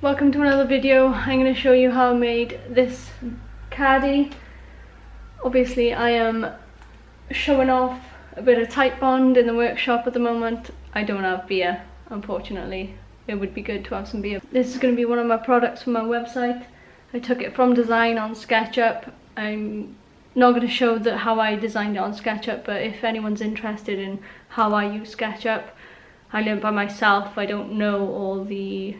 Welcome to another video. I'm going to show you how I made this caddy. Obviously I am showing off a bit of tight bond in the workshop at the moment. I don't have beer, unfortunately. It would be good to have some beer. This is going to be one of my products from my website. I took it from design on SketchUp. I'm not going to show how I designed it on SketchUp, but if anyone's interested in how I use SketchUp, I learned by myself. I don't know all the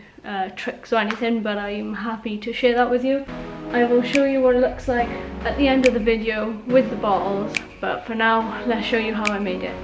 tricks or anything, but I'm happy to share that with you. I will show you what it looks like at the end of the video with the bottles, but for now let's show you how I made it.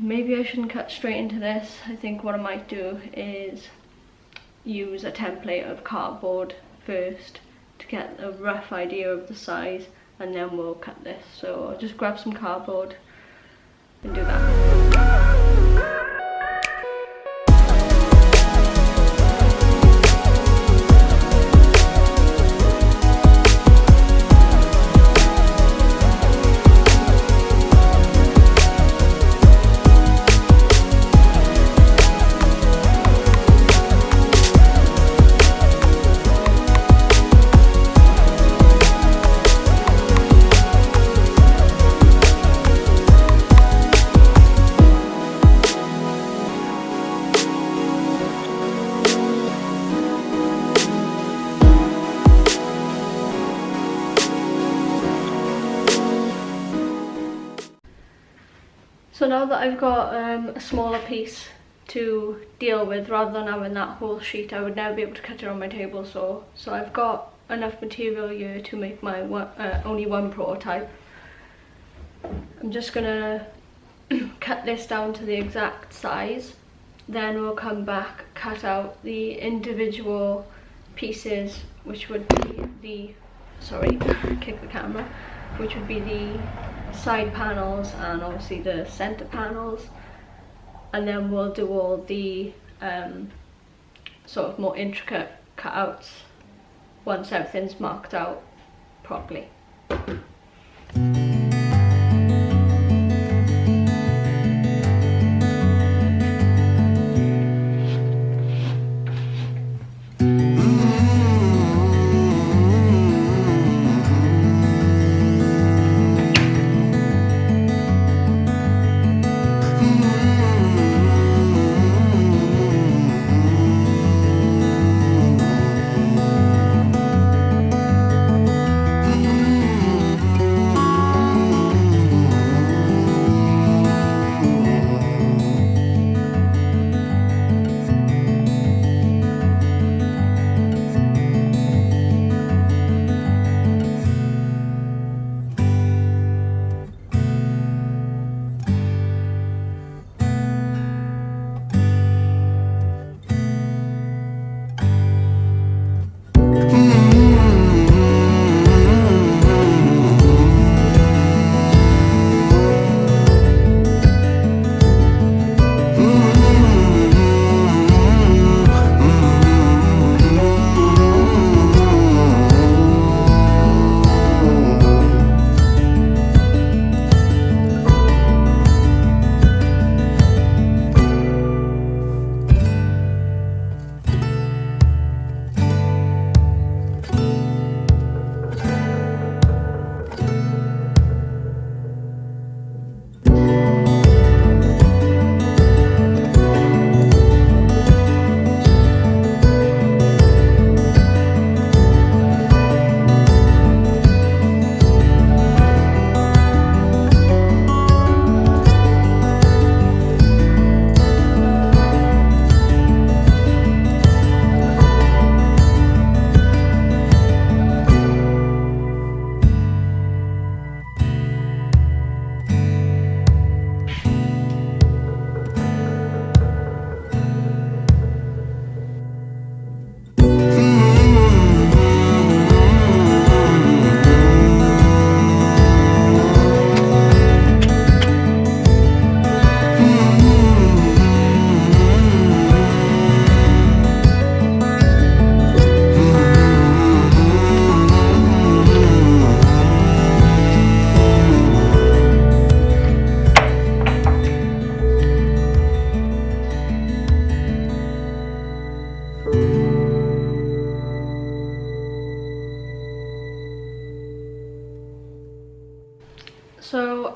Maybe I shouldn't cut straight into this. I think what I might do is use a template of cardboard first to get a rough idea of the size, and then we'll cut this. So I'll just grab some cardboard and do that. So now that I've got a smaller piece to deal with, rather than having that whole sheet, I would never be able to cut it on my table saw. So I've got enough material here to make my only one prototype. I'm just gonna cut this down to the exact size, then we'll come back, cut out the individual pieces, which would be the, sorry, kick the camera, which would be the side panels and obviously the center panels, and then we'll do all the sort of more intricate cutouts once everything's marked out properly.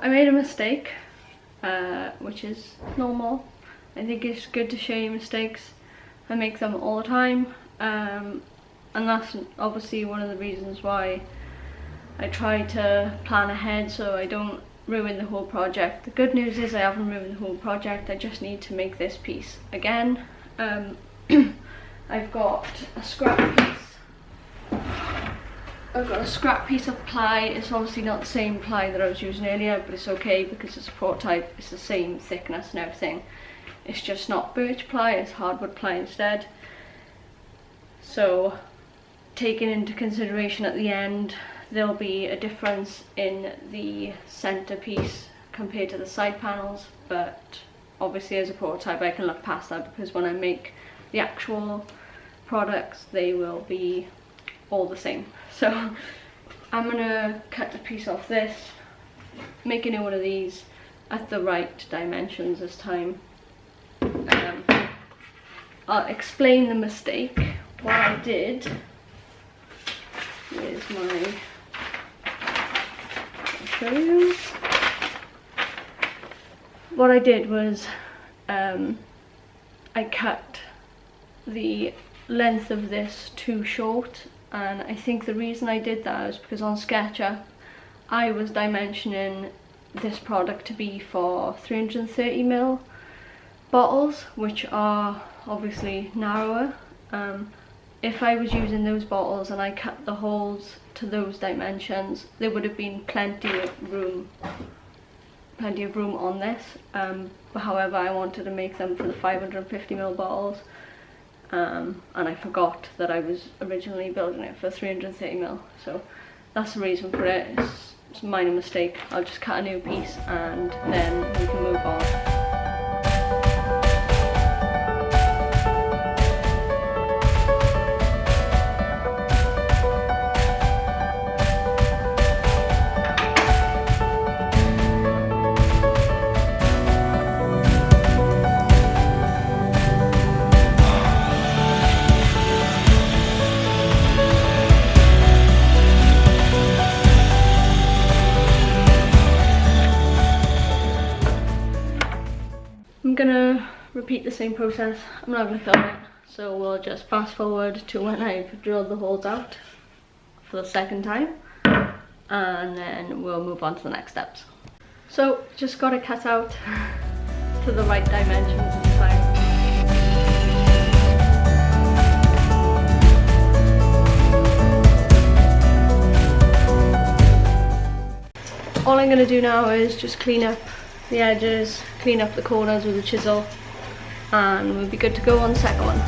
I made a mistake, which is normal. I think it's good to share your mistakes. I make them all the time, and that's obviously one of the reasons why I try to plan ahead so I don't ruin the whole project. The good news is I haven't ruined the whole project, I just need to make this piece again. I've got a scrap piece. I've got a scrap piece of ply. It's obviously not the same ply that I was using earlier, but it's okay because it's a prototype, it's the same thickness and everything. It's just not birch ply, it's hardwood ply instead. So taking into consideration at the end, there'll be a difference in the centre piece compared to the side panels, but obviously as a prototype I can look past that because when I make the actual products they will be all the same. So I'm gonna cut a piece off this, make a new one of these at the right dimensions this time. I'll explain the mistake. What I did, here's my, I'll show you. What I did was I cut the length of this too short, and I think the reason I did that is because on SketchUp I was dimensioning this product to be for 330ml bottles, which are obviously narrower. If I was using those bottles and I cut the holes to those dimensions, there would have been plenty of room on this. But however, I wanted to make them for the 550ml bottles, and I forgot that I was originally building it for 330ml. So that's the reason for it. It's a minor mistake. I'll just cut a new piece and then we can move on. I'm gonna repeat the same process. I'm not gonna film it, so we'll just fast forward to when I've drilled the holes out for the second time, and then we'll move on to the next steps. So just got it cut out to the right dimensions this time. All I'm going to do now is just clean up the edges, clean up the corners with a chisel, and we'll be good to go on the second one.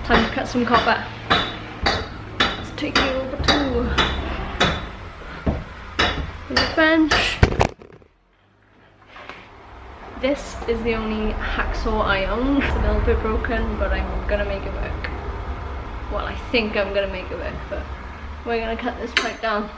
Time to cut some copper. Let's take you over to the bench. This is the only hacksaw I own. It's a little bit broken, but I'm gonna make it work. Well, I think I'm gonna make it work, but we're gonna cut this pipe down.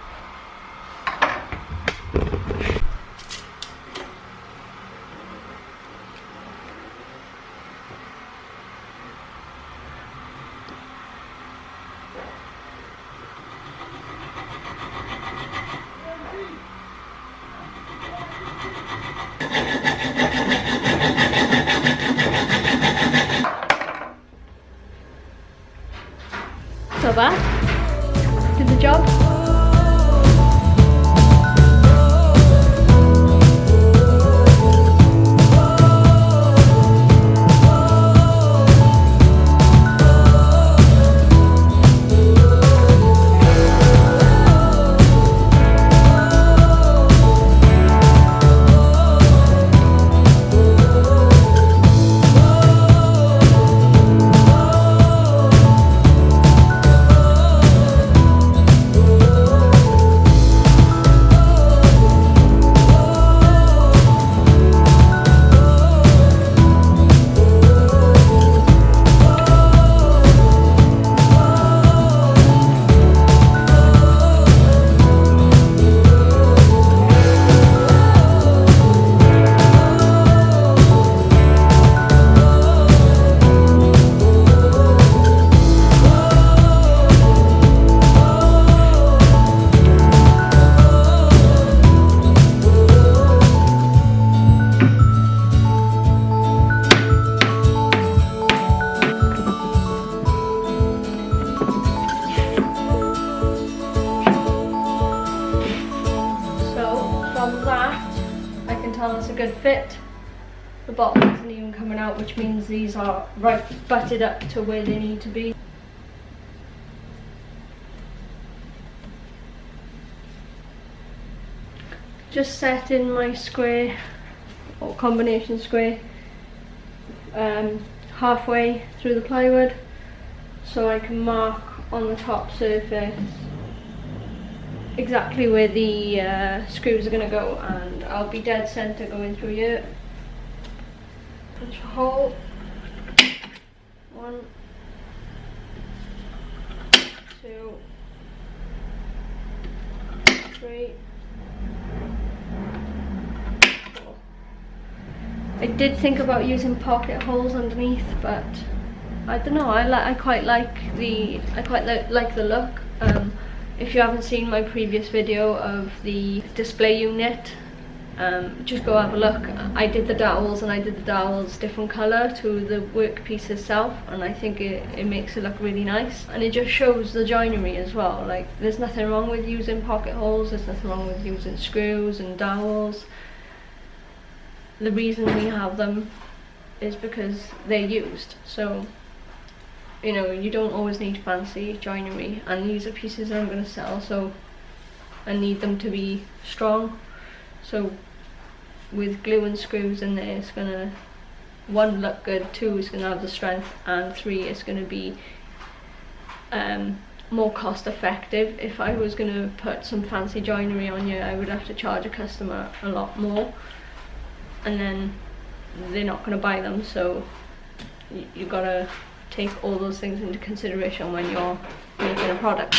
tell it's a good fit. The bottom isn't even coming out, which means these are right butted up to where they need to be. Just set in my square, or combination square, halfway through the plywood, so I can mark on the top surface exactly where the screws are going to go, and I'll be dead centre going through here. Punch a hole. 1, 2, 3, 4. I did think about using pocket holes underneath, but I don't know. I quite like the look. If you haven't seen my previous video of the display unit, just go have a look. I did the dowels, and I did the dowels different colour to the workpiece itself, and I think it makes it look really nice, and it just shows the joinery as well. Like, there's nothing wrong with using pocket holes, there's nothing wrong with using screws and dowels. The reason we have them is because they're used. So, you know, you don't always need fancy joinery, and these are pieces I'm going to sell, so I need them to be strong. So with glue and screws in there, it's going to, 1, look good, 2, it's going to have the strength, and 3, it's going to be more cost effective. If I was going to put some fancy joinery on here, I would have to charge a customer a lot more, and then they're not going to buy them. So you got to take all those things into consideration when you're making a product.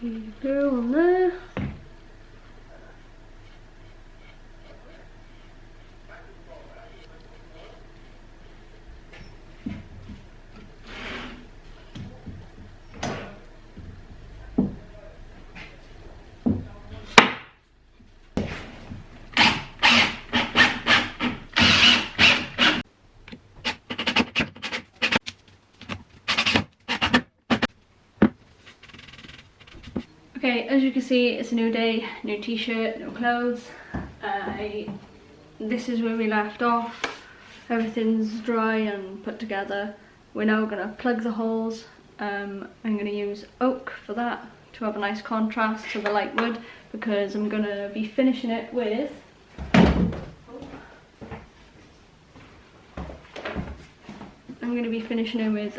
There you go on there. Okay, as you can see, it's a new day, new t-shirt, new clothes. This is where we left off. Everything's dry and put together. We're now going to plug the holes. I'm going to use oak for that to have a nice contrast to the light wood, because I'm going to be finishing it with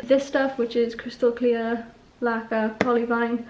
this stuff, which is crystal clear lacquer polyvine.